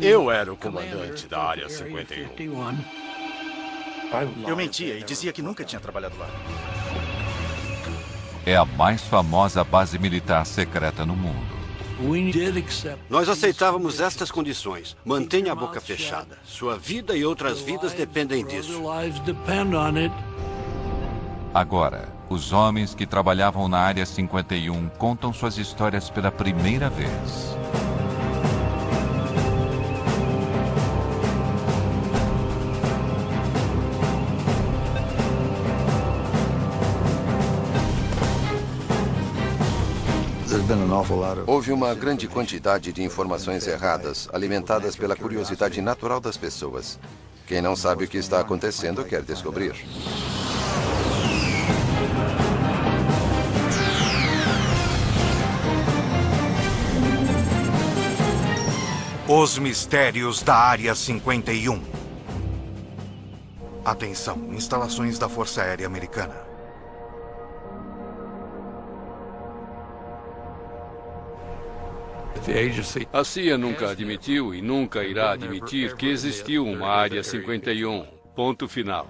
Eu era o comandante da Área 51. Eu mentia e dizia que nunca tinha trabalhado lá. É a mais famosa base militar secreta no mundo. Nós aceitávamos estas condições. Mantenha a boca fechada. Sua vida e outras vidas dependem disso. Agora, os homens que trabalhavam na Área 51 contam suas histórias pela primeira vez. Houve uma grande quantidade de informações erradas, alimentadas pela curiosidade natural das pessoas. Quem não sabe o que está acontecendo quer descobrir. Os mistérios da Área 51. Atenção, instalações da Força Aérea Americana. A CIA nunca admitiu e nunca irá admitir que existiu uma Área 51. Ponto final.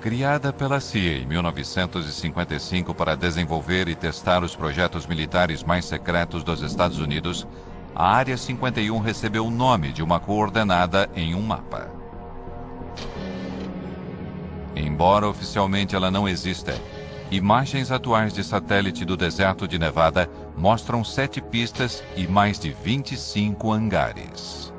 Criada pela CIA em 1955 para desenvolver e testar os projetos militares mais secretos dos Estados Unidos, a Área 51 recebeu o nome de uma coordenada em um mapa. Embora oficialmente ela não exista, imagens atuais de satélite do deserto de Nevada mostram 7 pistas e mais de 25 hangares.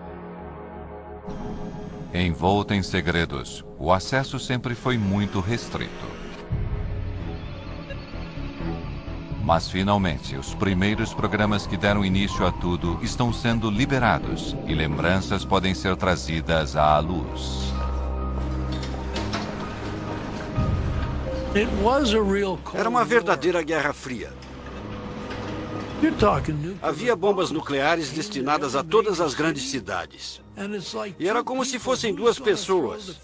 Envolta em segredos, o acesso sempre foi muito restrito. Mas, finalmente, os primeiros programas que deram início a tudo estão sendo liberados e lembranças podem ser trazidas à luz. Era uma verdadeira Guerra Fria. Havia bombas nucleares destinadas a todas as grandes cidades. E era como se fossem duas pessoas.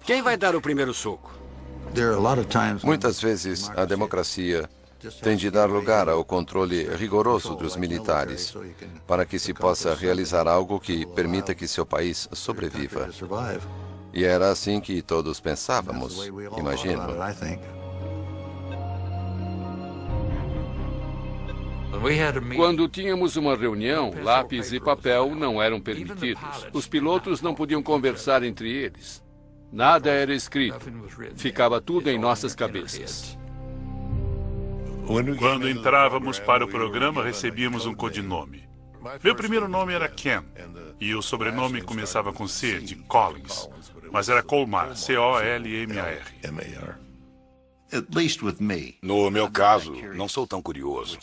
Quem vai dar o primeiro soco? Muitas vezes, a democracia tem de dar lugar ao controle rigoroso dos militares para que se possa realizar algo que permita que seu país sobreviva. E era assim que todos pensávamos, imagino. Quando tínhamos uma reunião, lápis e papel não eram permitidos. Os pilotos não podiam conversar entre eles. Nada era escrito. Ficava tudo em nossas cabeças. Quando entrávamos para o programa, recebíamos um codinome. Meu primeiro nome era Ken, e o sobrenome começava com C, de Collins. Mas era Colmar, C-O-L-M-A-R. No meu caso, não sou tão curioso.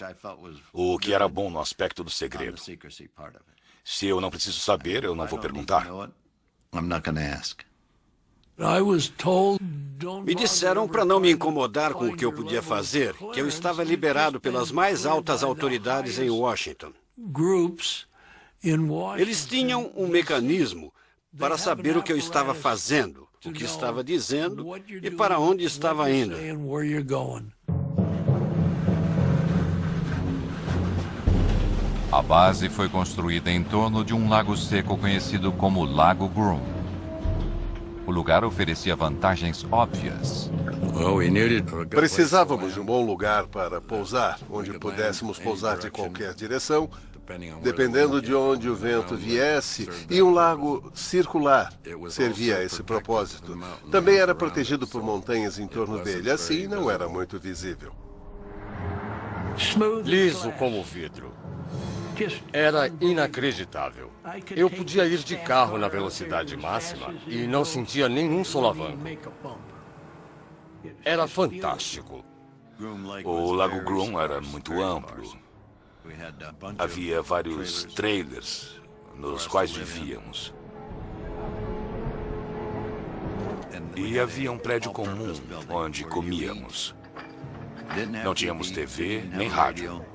O que era bom no aspecto do segredo. Se eu não preciso saber, eu não vou perguntar. Me disseram para não me incomodar com o que eu podia fazer, que eu estava liberado pelas mais altas autoridades em Washington. Eles tinham um mecanismo para saber o que eu estava fazendo, o que estava dizendo e para onde estava indo. A base foi construída em torno de um lago seco conhecido como Lago Groom. O lugar oferecia vantagens óbvias. Precisávamos de um bom lugar para pousar, onde pudéssemos pousar de qualquer direção, dependendo de onde o vento viesse, e um lago circular servia a esse propósito. Também era protegido por montanhas em torno dele, assim não era muito visível. Liso como vidro. Era inacreditável. Eu podia ir de carro na velocidade máxima e não sentia nenhum solavanco. Era fantástico. O Lago Groom era muito amplo. Havia vários trailers nos quais vivíamos. E havia um prédio comum onde comíamos. Não tínhamos TV nem rádio.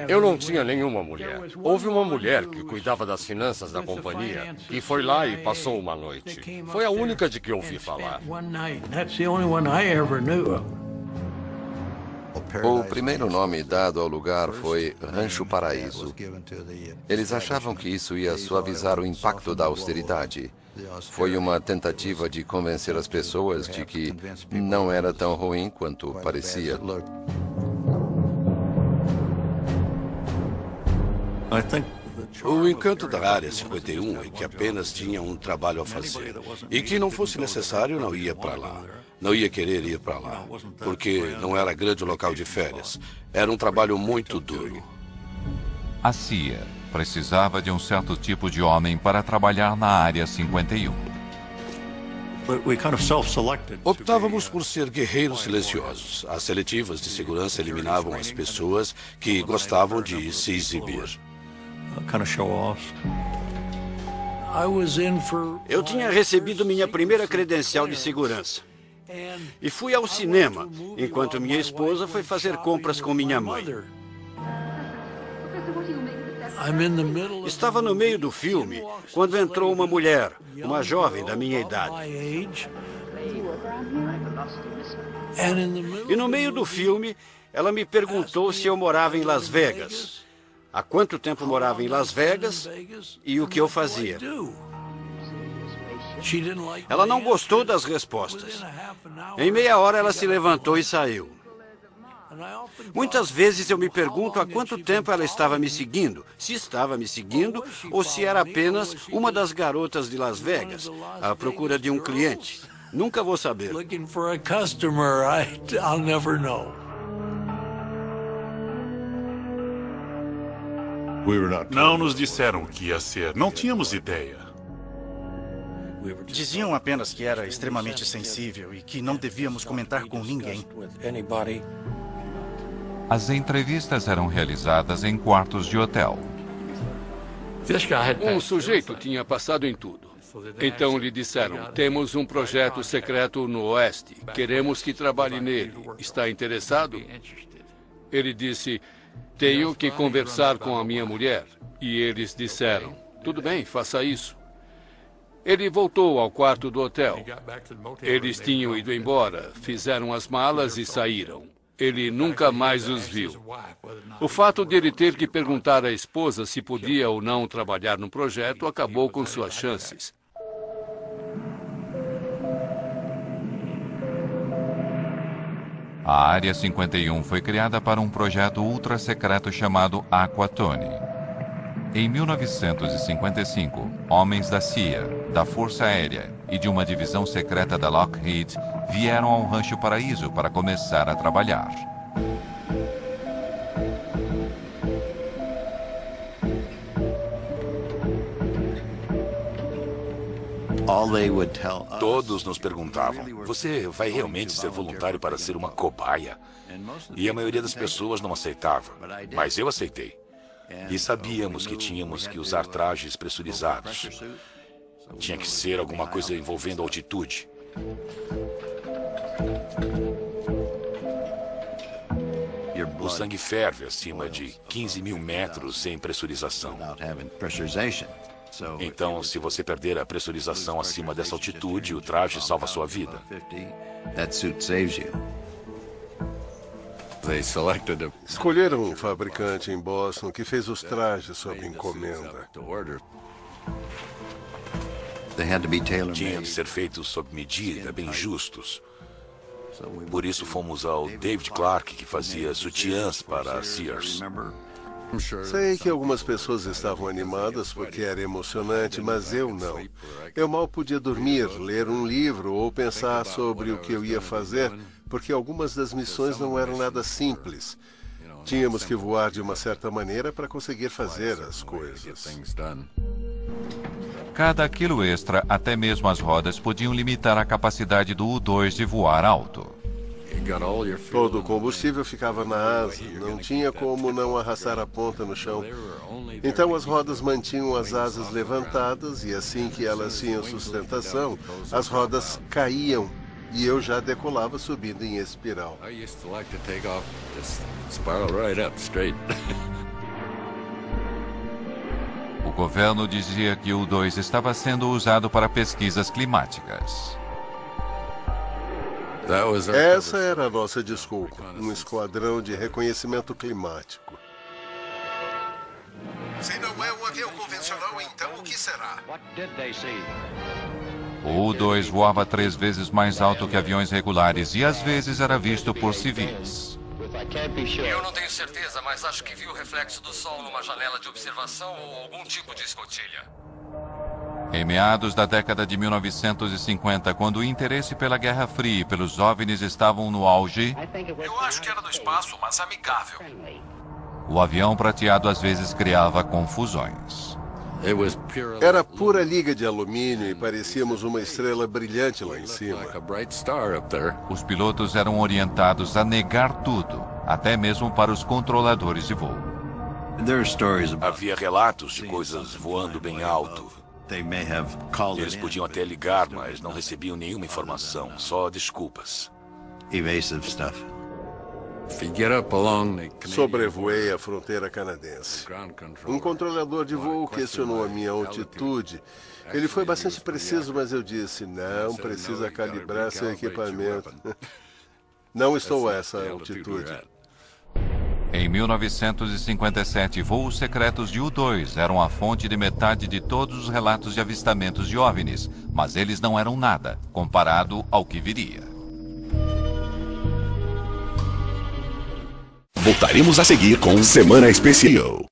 Eu não tinha nenhuma mulher. Houve uma mulher que cuidava das finanças da companhia e foi lá e passou uma noite. Foi a única de que ouvi falar. O primeiro nome dado ao lugar foi Rancho Paraíso. Eles achavam que isso ia suavizar o impacto da austeridade. Foi uma tentativa de convencer as pessoas de que não era tão ruim quanto parecia. O encanto da Área 51 é que apenas tinha um trabalho a fazer. E que não fosse necessário, não ia para lá. Não ia querer ir para lá. Porque não era grande local de férias. Era um trabalho muito duro. A CIA precisava de um certo tipo de homem para trabalhar na Área 51. Optávamos por ser guerreiros silenciosos. As seletivas de segurança eliminavam as pessoas que gostavam de se exibir. Eu tinha recebido minha primeira credencial de segurança. E fui ao cinema, enquanto minha esposa foi fazer compras com minha mãe. Estava no meio do filme quando entrou uma mulher, uma jovem da minha idade. E no meio do filme, ela me perguntou se eu morava em Las Vegas, há quanto tempo morava em Las Vegas e o que eu fazia. Ela não gostou das respostas. Em meia hora, ela se levantou e saiu. Muitas vezes eu me pergunto há quanto tempo ela estava me seguindo, se estava me seguindo ou se era apenas uma das garotas de Las Vegas, à procura de um cliente. Nunca vou saber. Não nos disseram o que ia ser, não tínhamos ideia. Diziam apenas que era extremamente sensível e que não devíamos comentar com ninguém. As entrevistas eram realizadas em quartos de hotel. Um sujeito tinha passado em tudo. Então lhe disseram, temos um projeto secreto no Oeste. Queremos que trabalhe nele. Está interessado? Ele disse, tenho que conversar com a minha mulher. E eles disseram, tudo bem, faça isso. Ele voltou ao quarto do hotel. Eles tinham ido embora, fizeram as malas e saíram. Ele nunca mais os viu. O fato de ele ter que perguntar à esposa se podia ou não trabalhar no projeto acabou com suas chances. A Área 51 foi criada para um projeto ultra-secreto chamado Aquatone. Em 1955, homens da CIA, da Força Aérea e de uma divisão secreta da Lockheed vieram ao Rancho Paraíso para começar a trabalhar. Todos nos perguntavam, você vai realmente ser voluntário para ser uma cobaia? E a maioria das pessoas não aceitava, mas eu aceitei. E sabíamos que tínhamos que usar trajes pressurizados. Tinha que ser alguma coisa envolvendo altitude. O sangue ferve acima de 15 mil metros sem pressurização. Então, se você perder a pressurização acima dessa altitude, o traje salva sua vida. Escolheram um fabricante em Boston que fez os trajes sob encomenda. Tinham de ser feitos sob medida, bem justos. Por isso fomos ao David Clark, que fazia sutiãs para a Sears. Sei que algumas pessoas estavam animadas porque era emocionante, mas eu não. Eu mal podia dormir, ler um livro ou pensar sobre o que eu ia fazer, porque algumas das missões não eram nada simples. Tínhamos que voar de uma certa maneira para conseguir fazer as coisas. Cada quilo extra, até mesmo as rodas, podiam limitar a capacidade do U-2 de voar alto. Todo o combustível ficava na asa, não tinha como não arrastar a ponta no chão. Então as rodas mantinham as asas levantadas e assim que elas tinham sustentação, as rodas caíam e eu já decolava subindo em espiral. O governo dizia que o U-2 estava sendo usado para pesquisas climáticas. Essa era a nossa desculpa, um esquadrão de reconhecimento climático. Se não é um avião convencional, então o que será? O U-2 voava 3 vezes mais alto que aviões regulares e às vezes era visto por civis. Eu não tenho certeza, mas acho que vi o reflexo do sol numa janela de observação ou algum tipo de escotilha. Em meados da década de 1950, quando o interesse pela Guerra Fria e pelos OVNIs estavam no auge, eu acho que era do espaço, mas amigável. O avião prateado às vezes criava confusões. Era pura liga de alumínio e parecíamos uma estrela brilhante lá em cima. Os pilotos eram orientados a negar tudo, até mesmo para os controladores de voo. Havia relatos de coisas voando bem alto. Eles podiam até ligar, mas não recebiam nenhuma informação, só desculpas. Sobrevoei a fronteira canadense. Um controlador de voo questionou a minha altitude. Ele foi bastante preciso, mas eu disse, não precisa calibrar seu equipamento. Não estou a essa altitude. Em 1957, voos secretos de U-2 eram a fonte de metade de todos os relatos de avistamentos de OVNIs, mas eles não eram nada, comparado ao que viria. Voltaremos a seguir com Semana Especial.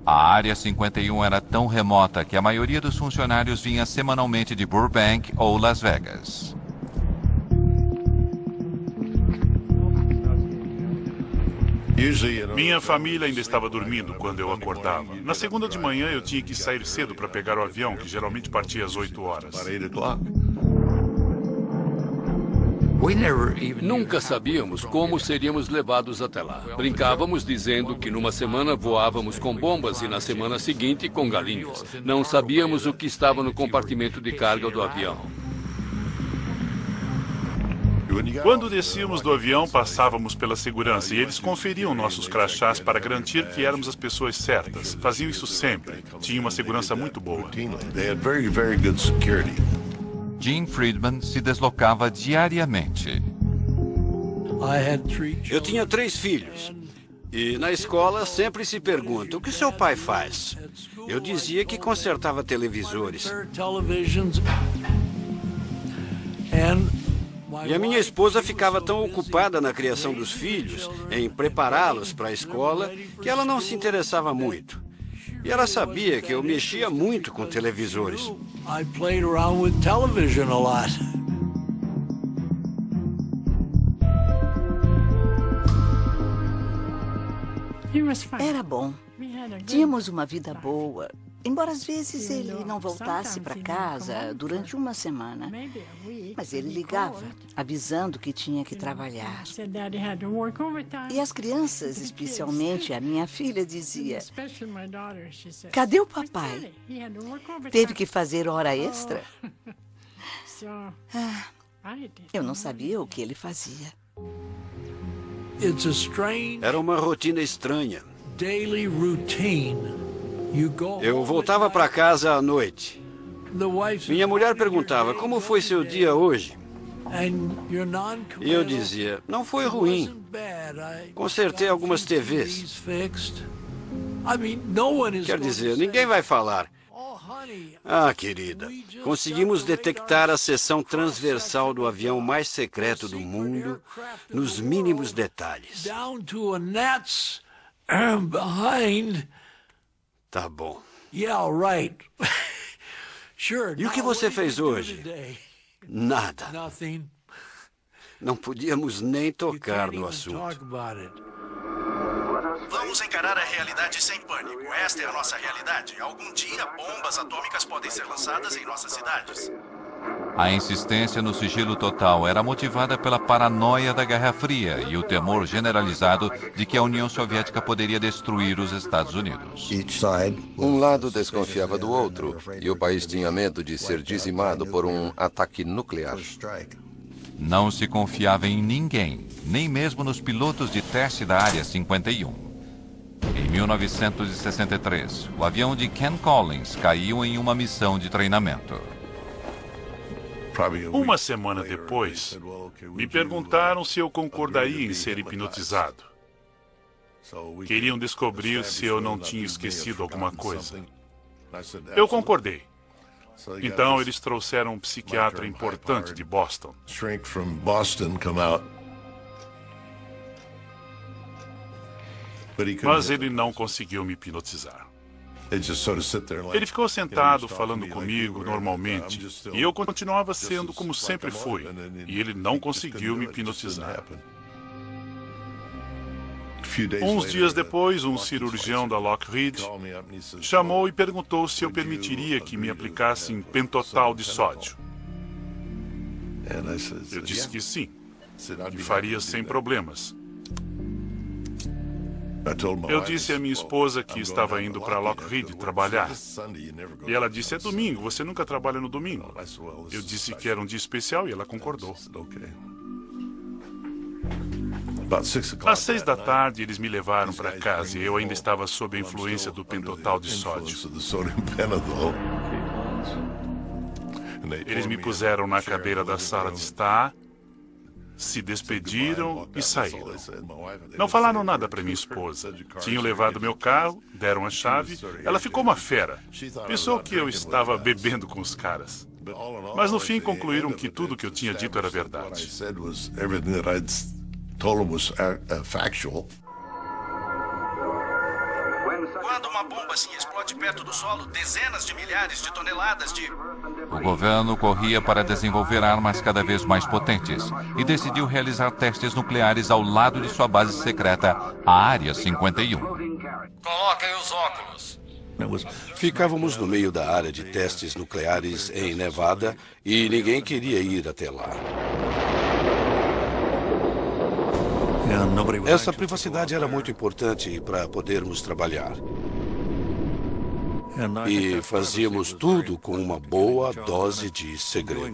A Área 51 era tão remota que a maioria dos funcionários vinha semanalmente de Burbank ou Las Vegas. Minha família ainda estava dormindo quando eu acordava. Na segunda de manhã eu tinha que sair cedo para pegar o avião, que geralmente partia às 8 horas. Nunca sabíamos como seríamos levados até lá. Brincávamos dizendo que numa semana voávamos com bombas e na semana seguinte com galinhas. Não sabíamos o que estava no compartimento de carga do avião. Quando descíamos do avião, passávamos pela segurança e eles conferiam nossos crachás para garantir que éramos as pessoas certas. Faziam isso sempre. Tinha uma segurança muito boa. Jim Friedman se deslocava diariamente. Eu tinha 3 filhos. E na escola sempre se pergunta, o que seu pai faz? Eu dizia que consertava televisores. E a minha esposa ficava tão ocupada na criação dos filhos, em prepará-los para a escola, que ela não se interessava muito. E ela sabia que eu mexia muito com televisores. Era bom. Tínhamos uma vida boa. Embora às vezes ele não voltasse para casa durante uma semana. Mas ele ligava, avisando que tinha que trabalhar. E as crianças, especialmente a minha filha, dizia, cadê o papai? Teve que fazer hora extra? Eu não sabia o que ele fazia. Era uma rotina estranha. Eu voltava para casa à noite. Minha mulher perguntava, como foi seu dia hoje? E eu dizia, não foi ruim. Consertei algumas TVs. Quer dizer, ninguém vai falar. Ah, querida, conseguimos detectar a seção transversal do avião mais secreto do mundo nos mínimos detalhes. Tá bom. E o que você fez hoje? Nada. Não podíamos nem tocar no assunto. Vamos encarar a realidade sem pânico. Esta é a nossa realidade. Algum dia, bombas atômicas podem ser lançadas em nossas cidades. A insistência no sigilo total era motivada pela paranoia da Guerra Fria e o temor generalizado de que a União Soviética poderia destruir os Estados Unidos. Um lado desconfiava do outro e o país tinha medo de ser dizimado por um ataque nuclear. Não se confiava em ninguém, nem mesmo nos pilotos de teste da Área 51. Em 1963, o avião de Ken Collins caiu em uma missão de treinamento. Uma semana depois, me perguntaram se eu concordaria em ser hipnotizado. Queriam descobrir se eu não tinha esquecido alguma coisa. Eu concordei. Então eles trouxeram um psiquiatra importante de Boston. Mas ele não conseguiu me hipnotizar. Ele ficou sentado falando comigo normalmente, e eu continuava sendo como sempre fui, e ele não conseguiu me hipnotizar. Uns dias depois, um cirurgião da Lockheed chamou e perguntou se eu permitiria que me aplicassem pentotal de sódio. Eu disse que sim, que faria sem problemas. Eu disse à minha esposa que estava indo para Lockheed trabalhar. E ela disse, é domingo, você nunca trabalha no domingo. Eu disse que era um dia especial e ela concordou. Às 6 da tarde, eles me levaram para casa e eu ainda estava sob a influência do pentotal de sódio. Eles me puseram na cadeira da sala de estar, se despediram e saíram. Não falaram nada para minha esposa. Tinham levado meu carro, deram a chave. Ela ficou uma fera. Pensou que eu estava bebendo com os caras. Mas no fim concluíram que tudo que eu tinha dito era verdade. Quando uma bomba assim explode perto do solo, dezenas de milhares de toneladas de... O governo corria para desenvolver armas cada vez mais potentes e decidiu realizar testes nucleares ao lado de sua base secreta, a Área 51. Coloquem os óculos. Ficávamos no meio da área de testes nucleares em Nevada e ninguém queria ir até lá. Essa privacidade era muito importante para podermos trabalhar. E fazíamos tudo com uma boa dose de segredo.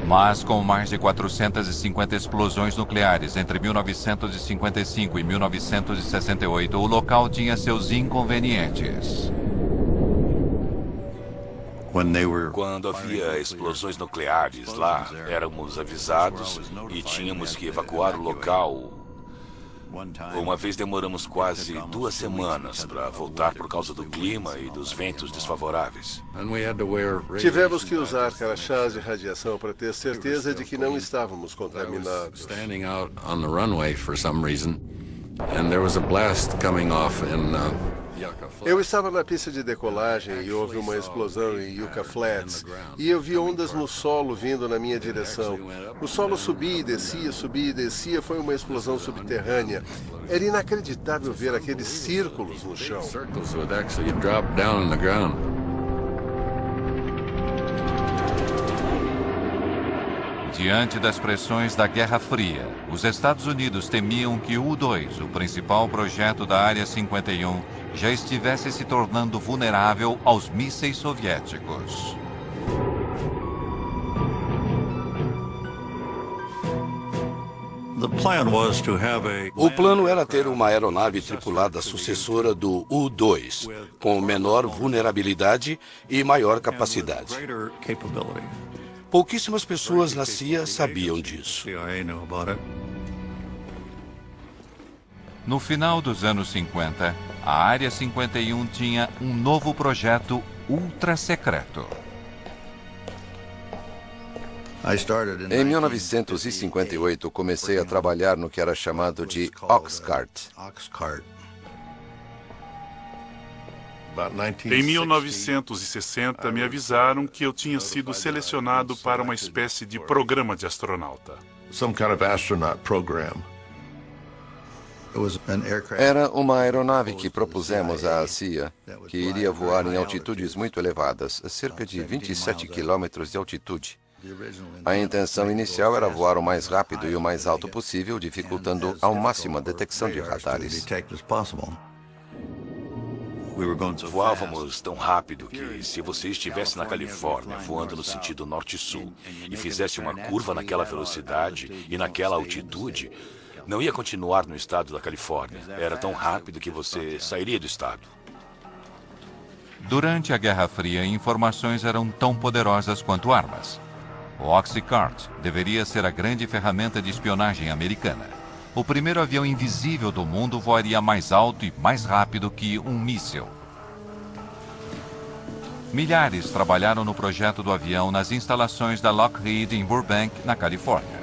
Mas com mais de 450 explosões nucleares entre 1955 e 1968, o local tinha seus inconvenientes. Quando havia explosões nucleares lá, éramos avisados e tínhamos que evacuar o local. Uma vez demoramos quase 2 semanas para voltar por causa do clima e dos ventos desfavoráveis. Tivemos que usar crachás de radiação para ter certeza de que não estávamos contaminados. Eu estava na pista de decolagem e houve uma explosão em Yucca Flats. E eu vi ondas no solo vindo na minha direção. O solo subia e descia. Foi uma explosão subterrânea. Era inacreditável ver aqueles círculos no chão. Diante das pressões da Guerra Fria, os Estados Unidos temiam que o U-2, o principal projeto da Área 51, já estivesse se tornando vulnerável aos mísseis soviéticos. O plano era ter uma aeronave tripulada sucessora do U-2, com menor vulnerabilidade e maior capacidade. Pouquíssimas pessoas na CIA sabiam disso. No final dos anos 50, a Área 51 tinha um novo projeto ultra secreto. Em 1958, comecei a trabalhar no que era chamado de Oxcart. Em 1960, me avisaram que eu tinha sido selecionado para uma espécie de programa de astronauta. Era uma aeronave que propusemos à CIA, que iria voar em altitudes muito elevadas, a cerca de 27 quilômetros de altitude. A intenção inicial era voar o mais rápido e o mais alto possível, dificultando ao máximo a detecção de radares. Voávamos tão rápido que, se você estivesse na Califórnia, voando no sentido norte-sul, e fizesse uma curva naquela velocidade e naquela altitude, Não ia continuar no estado da Califórnia. Era tão rápido que você sairia do estado. Durante a Guerra Fria, informações eram tão poderosas quanto armas. O Oxycart deveria ser a grande ferramenta de espionagem americana. O primeiro avião invisível do mundo voaria mais alto e mais rápido que um míssil. Milhares trabalharam no projeto do avião nas instalações da Lockheed em Burbank, na Califórnia.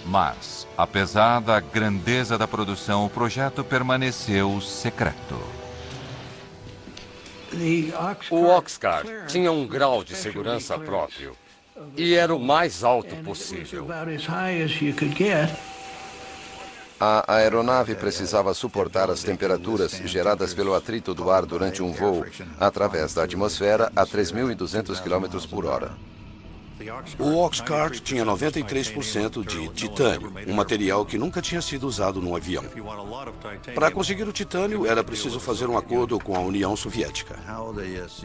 Mas, apesar da grandeza da produção, o projeto permaneceu secreto. O Oxcart tinha um grau de segurança próprio e era o mais alto possível. A aeronave precisava suportar as temperaturas geradas pelo atrito do ar durante um voo através da atmosfera a 3.200 km por hora. O Oxcart tinha 93% de titânio, um material que nunca tinha sido usado num avião. Para conseguir o titânio, era preciso fazer um acordo com a União Soviética.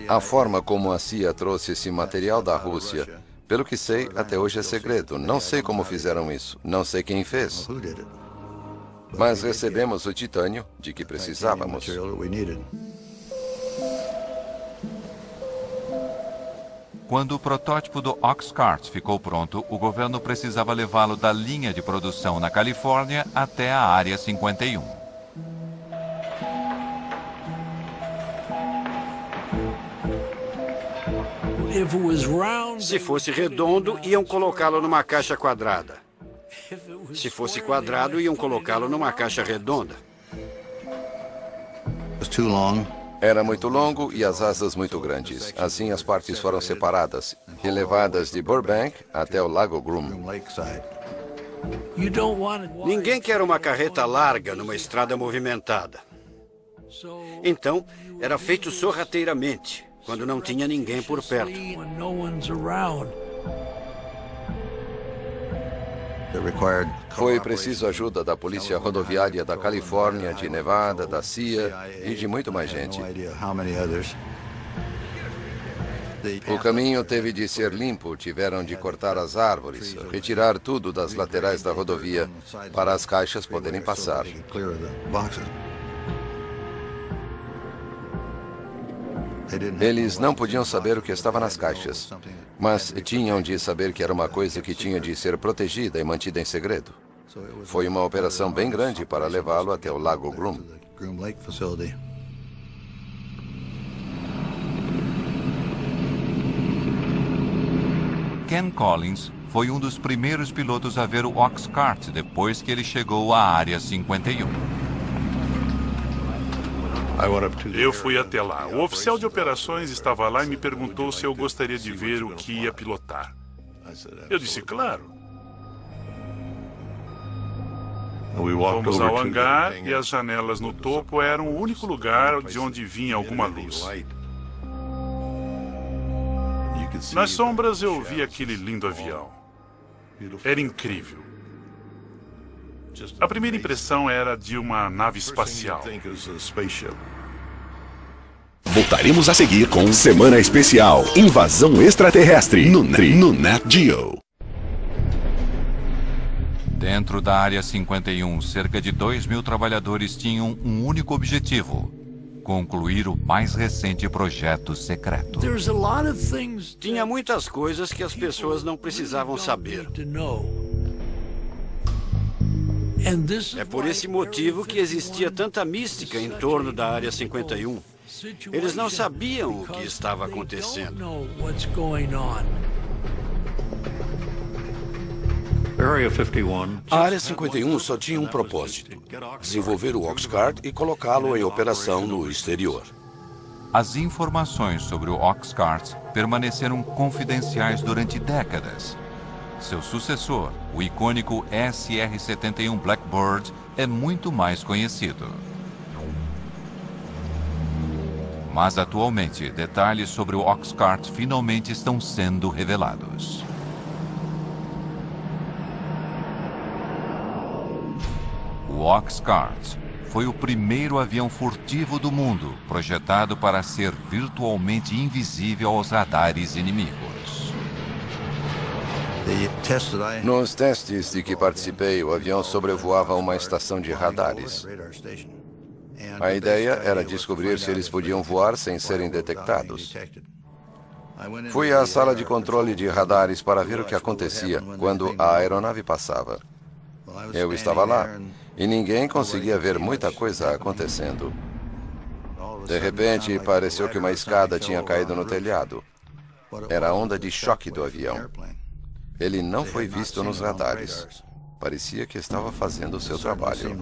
A forma como a CIA trouxe esse material da Rússia, pelo que sei, até hoje é segredo. Não sei como fizeram isso, não sei quem fez. Mas recebemos o titânio de que precisávamos. Quando o protótipo do Oxcart ficou pronto, o governo precisava levá-lo da linha de produção na Califórnia até a Área 51. Se fosse redondo, iam colocá-lo numa caixa quadrada. Se fosse quadrado, iam colocá-lo numa caixa redonda. Era muito longo e as asas muito grandes. Assim, as partes foram separadas e levadas de Burbank até o Lago Groom. Ninguém quer uma carreta larga numa estrada movimentada. Então, era feito sorrateiramente, quando não tinha ninguém por perto. Foi preciso ajuda da Polícia Rodoviária da Califórnia, de Nevada, da CIA e de muito mais gente. O caminho teve de ser limpo, tiveram de cortar as árvores, retirar tudo das laterais da rodovia para as caixas poderem passar. Eles não podiam saber o que estava nas caixas, mas tinham de saber que era uma coisa que tinha de ser protegida e mantida em segredo. Foi uma operação bem grande para levá-lo até o Lago Groom. Ken Collins foi um dos primeiros pilotos a ver o Oxcart depois que ele chegou à Área 51. Eu fui até lá. O oficial de operações estava lá e me perguntou se eu gostaria de ver o que ia pilotar. Eu disse, claro. Fomos ao hangar e as janelas no topo eram o único lugar de onde vinha alguma luz. Nas sombras eu vi aquele lindo avião. Era incrível. A primeira impressão era de uma nave espacial. Voltaremos a seguir com Semana Especial Invasão Extraterrestre no Nat Geo. Dentro da Área 51, cerca de 2.000 trabalhadores tinham um único objetivo: concluir o mais recente projeto secreto. Tinha muitas coisas que as pessoas não precisavam saber. É por esse motivo que existia tanta mística em torno da Área 51. Eles não sabiam o que estava acontecendo. A Área 51 só tinha um propósito: desenvolver o Oxcart e colocá-lo em operação no exterior. As informações sobre o Oxcart permaneceram confidenciais durante décadas. Seu sucessor, o icônico SR-71 Blackbird, é muito mais conhecido. Mas atualmente, detalhes sobre o Oxcart finalmente estão sendo revelados. O Oxcart foi o primeiro avião furtivo do mundo, projetado para ser virtualmente invisível aos radares inimigos. Nos testes de que participei, o avião sobrevoava uma estação de radares. A ideia era descobrir se eles podiam voar sem serem detectados. Fui à sala de controle de radares para ver o que acontecia quando a aeronave passava. Eu estava lá e ninguém conseguia ver muita coisa acontecendo. De repente, pareceu que uma escada tinha caído no telhado. Era a onda de choque do avião. Ele não foi visto nos radares. Parecia que estava fazendo o seu trabalho.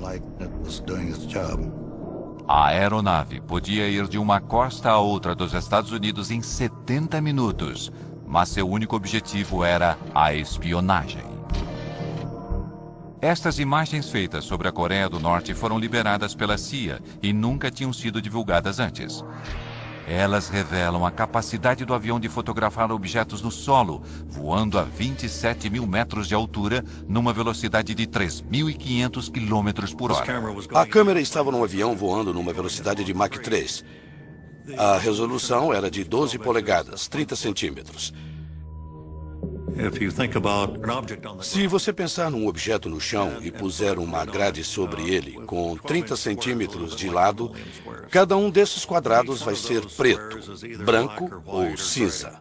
A aeronave podia ir de uma costa a outra dos Estados Unidos em 70 minutos, mas seu único objetivo era a espionagem. Estas imagens feitas sobre a Coreia do Norte foram liberadas pela CIA e nunca tinham sido divulgadas antes. Elas revelam a capacidade do avião de fotografar objetos no solo, voando a 27 mil metros de altura, numa velocidade de 3.500 km por hora. A câmera estava num avião voando numa velocidade de Mach 3. A resolução era de 12 polegadas, 30 centímetros. Se você pensar num objeto no chão e puser uma grade sobre ele com 30 centímetros de lado, cada um desses quadrados vai ser preto, branco ou cinza.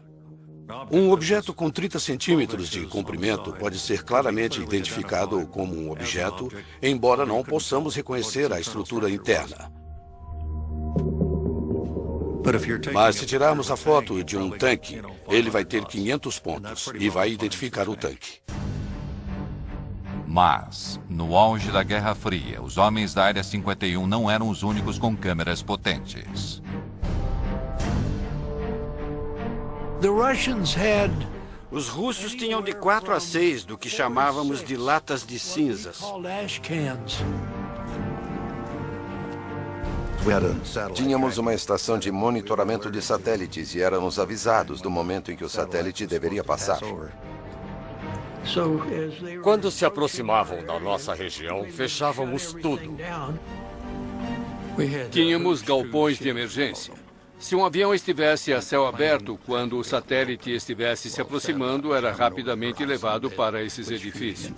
Um objeto com 30 centímetros de comprimento pode ser claramente identificado como um objeto, embora não possamos reconhecer a estrutura interna. Mas se tirarmos a foto de um tanque, ele vai ter 500 pontos e vai identificar o tanque. Mas, no auge da Guerra Fria, os homens da Área 51 não eram os únicos com câmeras potentes. Os russos tinham de 4 a 6 do que chamávamos de latas de cinzas. Tínhamos uma estação de monitoramento de satélites e éramos avisados do momento em que o satélite deveria passar. Quando se aproximavam da nossa região, fechávamos tudo. Tínhamos galpões de emergência. Se um avião estivesse a céu aberto, quando o satélite estivesse se aproximando, era rapidamente levado para esses edifícios.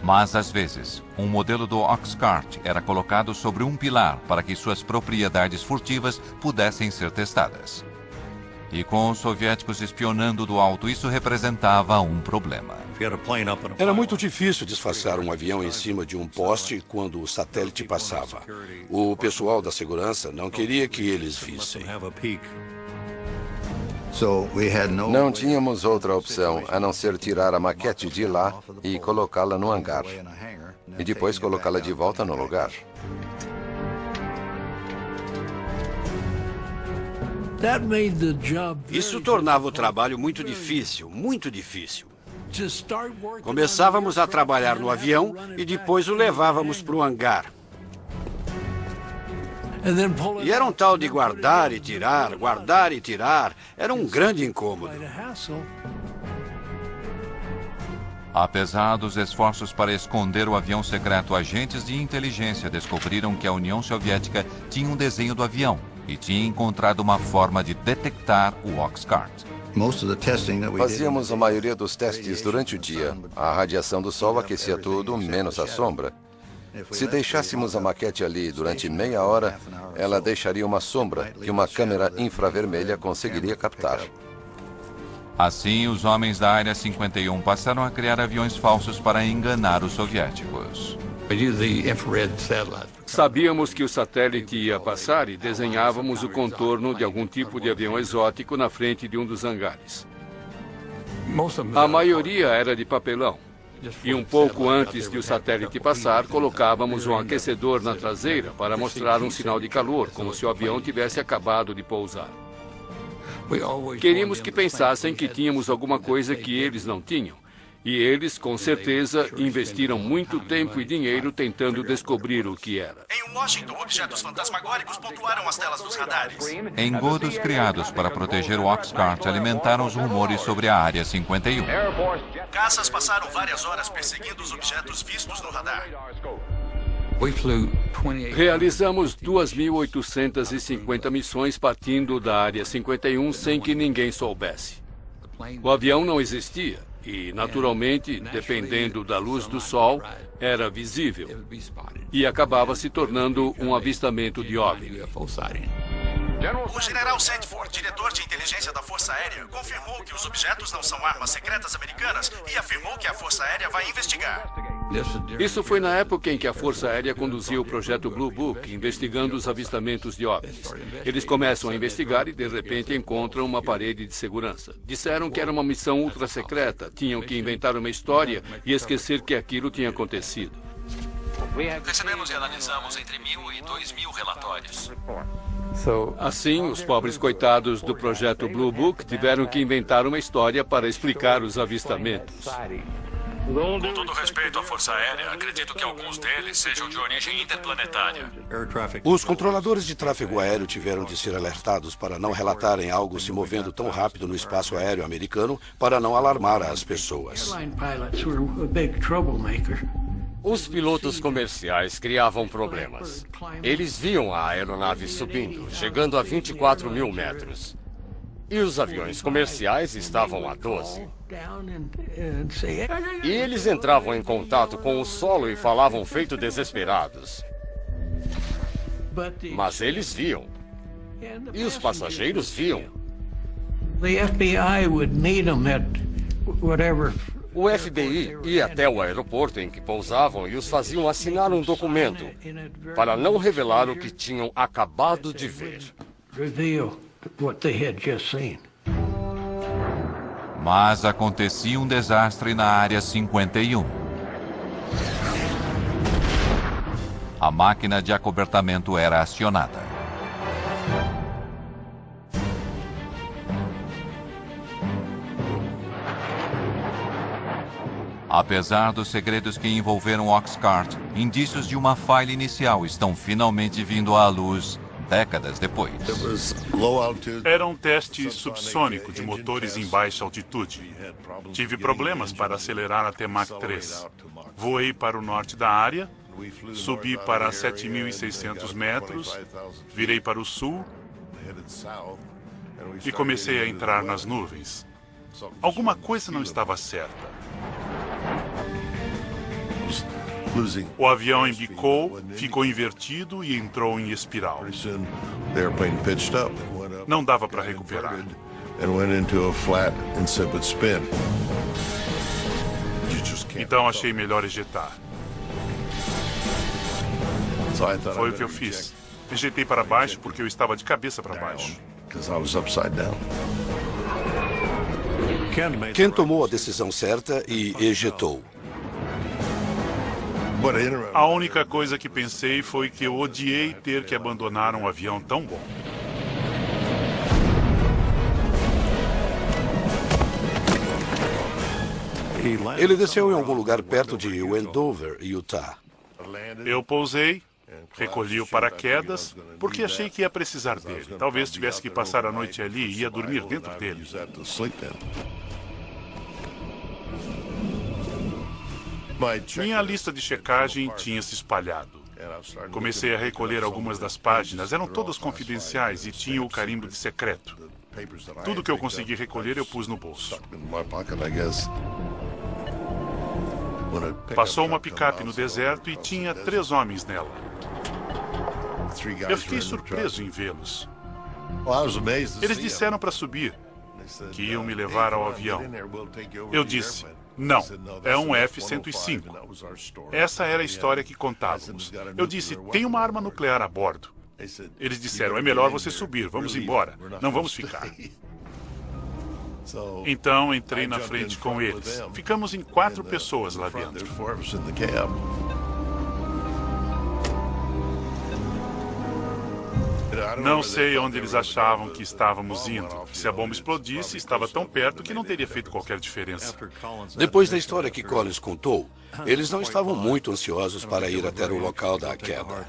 Mas, às vezes, um modelo do Oxcart era colocado sobre um pilar para que suas propriedades furtivas pudessem ser testadas. E com os soviéticos espionando do alto, isso representava um problema. Era muito difícil disfarçar um avião em cima de um poste quando o satélite passava. O pessoal da segurança não queria que eles vissem. Não tínhamos outra opção a não ser tirar a maquete de lá e colocá-la no hangar. E depois colocá-la de volta no lugar. Isso tornava o trabalho muito difícil, muito difícil. Começávamos a trabalhar no avião e depois o levávamos para o hangar. E era um tal de guardar e tirar, guardar e tirar. Era um grande incômodo. Apesar dos esforços para esconder o avião secreto, agentes de inteligência descobriram que a União Soviética tinha um desenho do avião e tinha encontrado uma forma de detectar o Oxcart. Fazíamos a maioria dos testes durante o dia. A radiação do sol aquecia tudo, menos a sombra. Se deixássemos a maquete ali durante meia hora, ela deixaria uma sombra que uma câmera infravermelha conseguiria captar. Assim, os homens da Área 51 passaram a criar aviões falsos para enganar os soviéticos. Sabíamos que o satélite ia passar e desenhávamos o contorno de algum tipo de avião exótico na frente de um dos hangares. A maioria era de papelão. E um pouco antes de o satélite passar, colocávamos um aquecedor na traseira para mostrar um sinal de calor, como se o avião tivesse acabado de pousar. Queríamos que pensassem que tínhamos alguma coisa que eles não tinham. E eles, com certeza, investiram muito tempo e dinheiro tentando descobrir o que era. Em Washington, objetos fantasmagóricos pontuaram as telas dos radares. Engodos criados para proteger o Oxcart alimentaram os rumores sobre a Área 51. Caças passaram várias horas perseguindo os objetos vistos no radar. Realizamos 2.850 missões partindo da Área 51 sem que ninguém soubesse. O avião não existia e, naturalmente, dependendo da luz do sol, era visível e acabava se tornando um avistamento de OVNI. O general Sandford, diretor de inteligência da Força Aérea, confirmou que os objetos não são armas secretas americanas e afirmou que a Força Aérea vai investigar. Isso foi na época em que a Força Aérea conduzia o projeto Blue Book, investigando os avistamentos de OVNIs. Eles começam a investigar e, de repente, encontram uma parede de segurança. Disseram que era uma missão ultra secreta, tinham que inventar uma história e esquecer que aquilo tinha acontecido. Recebemos e analisamos entre 1.000 e 2.000 relatórios. Assim, os pobres coitados do projeto Blue Book tiveram que inventar uma história para explicar os avistamentos. Com todo respeito à Força Aérea, acredito que alguns deles sejam de origem interplanetária. Os controladores de tráfego aéreo tiveram de ser alertados para não relatarem algo se movendo tão rápido no espaço aéreo americano para não alarmar as pessoas. Os pilotos comerciais criavam problemas. Eles viam a aeronave subindo, chegando a 24.000 metros. E os aviões comerciais estavam a 12. E eles entravam em contato com o solo e falavam feito desesperados. Mas eles viam. E os passageiros viam. O FBI ia até o aeroporto em que pousavam e os faziam assinar um documento para não revelar o que tinham acabado de ver. Mas acontecia um desastre na Área 51. A máquina de acobertamento era acionada. Apesar dos segredos que envolveram Oxcart, indícios de uma falha inicial estão finalmente vindo à luz décadas depois. Era um teste subsônico de motores em baixa altitude. Tive problemas para acelerar até Mach 3. Voei para o norte da área, subi para 7.600 metros, virei para o sul e comecei a entrar nas nuvens. Alguma coisa não estava certa. O avião embicou, ficou invertido e entrou em espiral. Não dava para recuperar. Então achei melhor ejetar. Foi o que eu fiz. Ejetei para baixo porque eu estava de cabeça para baixo. Ken tomou a decisão certa e ejetou. A única coisa que pensei foi que eu odiei ter que abandonar um avião tão bom. Ele desceu em algum lugar perto de Wendover, Utah. Eu pousei, recolhi o paraquedas, porque achei que ia precisar dele. Talvez tivesse que passar a noite ali e ia dormir dentro dele. Minha lista de checagem tinha se espalhado. Comecei a recolher algumas das páginas, eram todas confidenciais e tinham o carimbo de secreto. Tudo que eu consegui recolher eu pus no bolso. Passou uma picape no deserto e tinha 3 homens nela. Eu fiquei surpreso em vê-los. Eles disseram para subir, que iam me levar ao avião. Eu disse, não, é um F-105. Essa era a história que contávamos. Eu disse, tem uma arma nuclear a bordo. Eles disseram, é melhor você subir, vamos embora, não vamos ficar. Então entrei na frente com eles. Ficamos em 4 pessoas lá dentro. Não sei onde eles achavam que estávamos indo. Se a bomba explodisse, estava tão perto que não teria feito qualquer diferença. Depois da história que Collins contou, eles não estavam muito ansiosos para ir até o local da queda.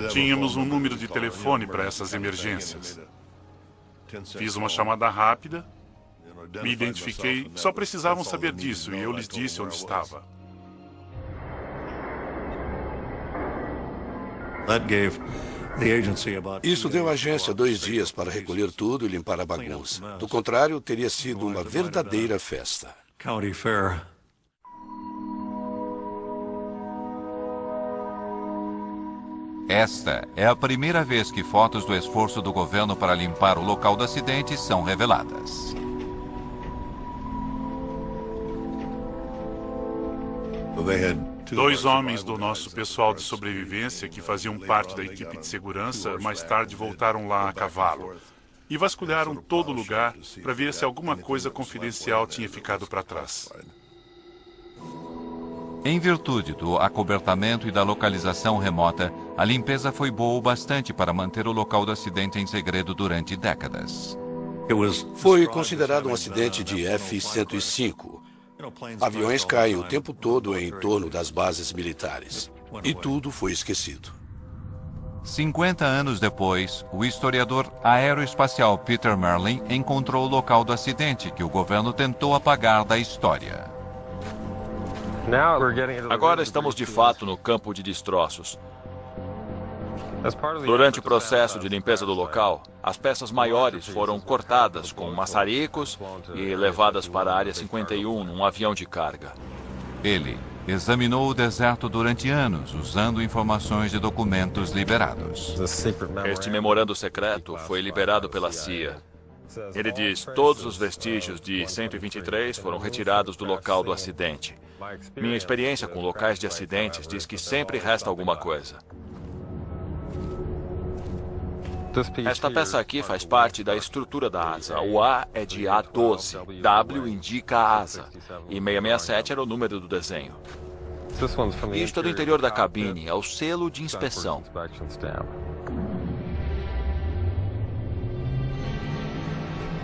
Tínhamos um número de telefone para essas emergências. Fiz uma chamada rápida, me identifiquei, só precisavam saber disso e eu lhes disse onde estava. Isso deu à agência 2 dias para recolher tudo e limpar a bagunça. Do contrário, teria sido uma verdadeira festa. Esta é a primeira vez que fotos do esforço do governo para limpar o local do acidente são reveladas. Dois homens do nosso pessoal de sobrevivência, que faziam parte da equipe de segurança, mais tarde voltaram lá a cavalo e vasculharam todo o lugar para ver se alguma coisa confidencial tinha ficado para trás. Em virtude do acobertamento e da localização remota, a limpeza foi boa o bastante para manter o local do acidente em segredo durante décadas. Foi considerado um acidente de F-105. Aviões caem o tempo todo em torno das bases militares. E tudo foi esquecido. 50 anos depois, o historiador aeroespacial Peter Merlin encontrou o local do acidente que o governo tentou apagar da história. Agora estamos de fato no campo de destroços. Durante o processo de limpeza do local, as peças maiores foram cortadas com maçaricos e levadas para a Área 51 num avião de carga. Ele examinou o deserto durante anos, usando informações de documentos liberados. Este memorando secreto foi liberado pela CIA. Ele diz: todos os vestígios de 123 foram retirados do local do acidente. Minha experiência com locais de acidentes diz que sempre resta alguma coisa. Esta peça aqui faz parte da estrutura da asa. O A é de A12, W indica a asa, e 667 era o número do desenho. Isto é do interior da cabine, é o selo de inspeção.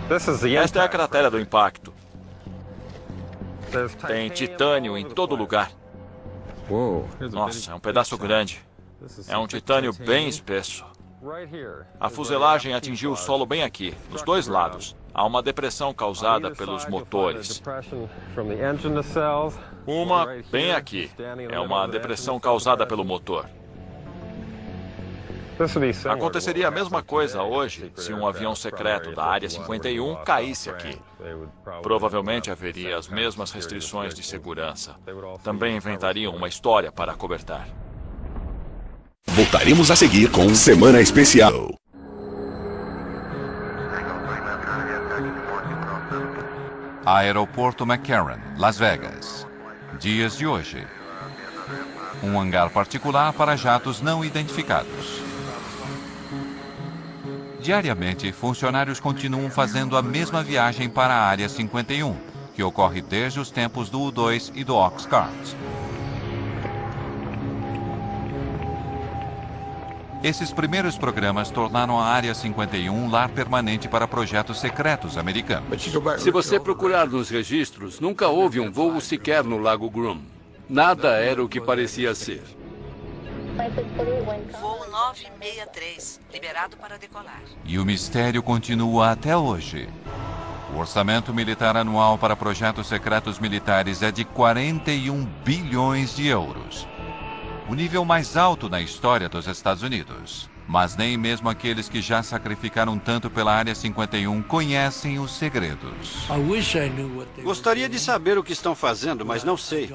Esta é a cratera do impacto. Tem titânio em todo lugar. Nossa, é um pedaço grande. É um titânio bem espesso. A fuselagem atingiu o solo bem aqui, nos 2 lados. Há uma depressão causada pelos motores. Uma bem aqui. É uma depressão causada pelo motor. Aconteceria a mesma coisa hoje se um avião secreto da Área 51 caísse aqui. Provavelmente haveria as mesmas restrições de segurança. Também inventariam uma história para acobertar. Voltaremos a seguir com Semana Especial. Aeroporto McCarran, Las Vegas. Dias de hoje. Um hangar particular para jatos não identificados. Diariamente, funcionários continuam fazendo a mesma viagem para a Área 51, que ocorre desde os tempos do U-2 e do Oxcart. Esses primeiros programas tornaram a Área 51 um lar permanente para projetos secretos americanos. Se você procurar nos registros, nunca houve um voo sequer no Lago Groom. Nada era o que parecia ser. Voo 963, liberado para decolar. E o mistério continua até hoje. O orçamento militar anual para projetos secretos militares é de 41 bilhões de euros. O nível mais alto na história dos Estados Unidos. Mas nem mesmo aqueles que já sacrificaram tanto pela Área 51 conhecem os segredos. Gostaria de saber o que estão fazendo, mas não sei.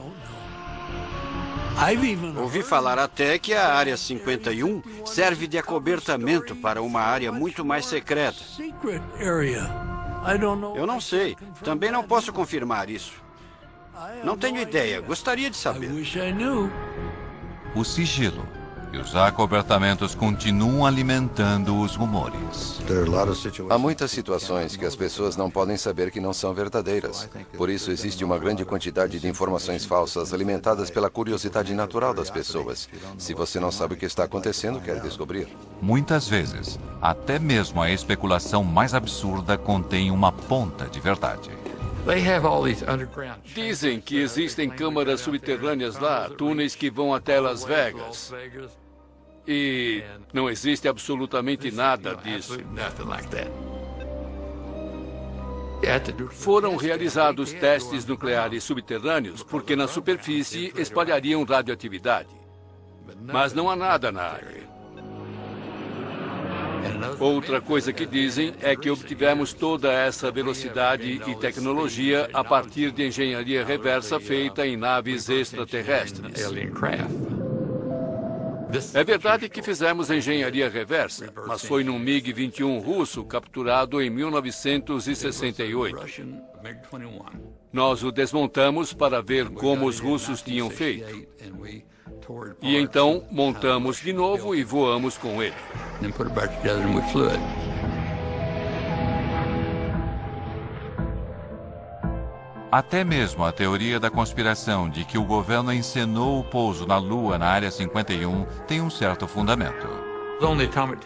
Ouvi falar até que a Área 51 serve de acobertamento para uma área muito mais secreta. Eu não sei. Também não posso confirmar isso. Não tenho ideia. Gostaria de saber. O sigilo e os acobertamentos continuam alimentando os rumores. Há muitas situações que as pessoas não podem saber que não são verdadeiras. Por isso existe uma grande quantidade de informações falsas alimentadas pela curiosidade natural das pessoas. Se você não sabe o que está acontecendo, quer descobrir. Muitas vezes, até mesmo a especulação mais absurda contém uma ponta de verdade. Dizem que existem câmaras subterrâneas lá, túneis que vão até Las Vegas. E não existe absolutamente nada disso. Foram realizados testes nucleares subterrâneos porque na superfície espalhariam radioatividade. Mas não há nada na área. Outra coisa que dizem é que obtivemos toda essa velocidade e tecnologia a partir de engenharia reversa feita em naves extraterrestres. É verdade que fizemos engenharia reversa, mas foi num MiG-21 russo capturado em 1968. Nós o desmontamos para ver como os russos tinham feito. E então montamos de novo e voamos com ele. Até mesmo a teoria da conspiração de que o governo encenou o pouso na Lua na Área 51 tem um certo fundamento.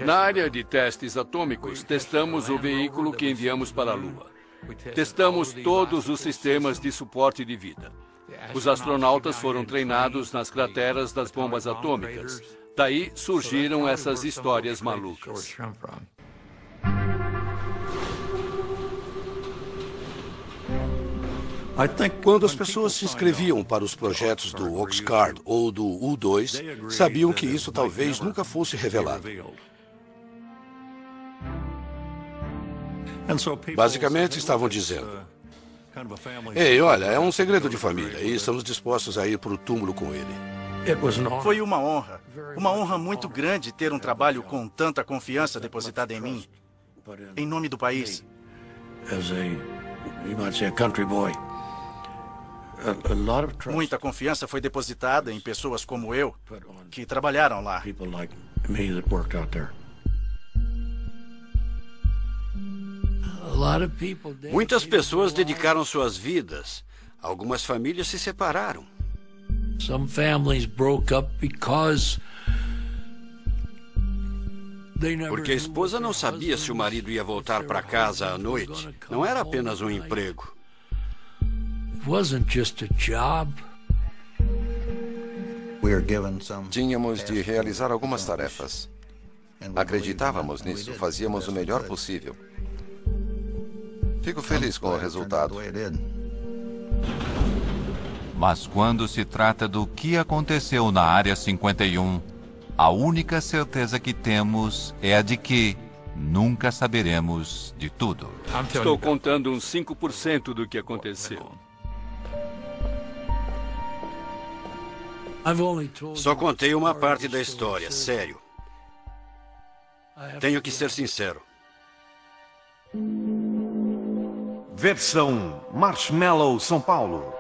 Na área de testes atômicos, testamos o veículo que enviamos para a Lua. Testamos todos os sistemas de suporte de vida. Os astronautas foram treinados nas crateras das bombas atômicas. Daí surgiram essas histórias malucas. Quando as pessoas se inscreviam para os projetos do Oxcart ou do U-2, sabiam que isso talvez nunca fosse revelado. Basicamente, estavam dizendo: ei, olha, é um segredo de família e estamos dispostos a ir para o túmulo com ele. Foi uma honra muito grande ter um trabalho com tanta confiança depositada em mim, em nome do país. Muita confiança foi depositada em pessoas como eu, que trabalharam lá. Muitas pessoas dedicaram suas vidas. Algumas famílias se separaram. Porque a esposa não sabia se o marido ia voltar para casa à noite. Não era apenas um emprego. Tínhamos de realizar algumas tarefas. Acreditávamos nisso, fazíamos o melhor possível. Fico feliz com o resultado. Mas quando se trata do que aconteceu na Área 51, a única certeza que temos é a de que nunca saberemos de tudo. Estou contando uns 5% do que aconteceu. Só contei uma parte da história, sério. Tenho que ser sincero. Versão Marshmallow São Paulo.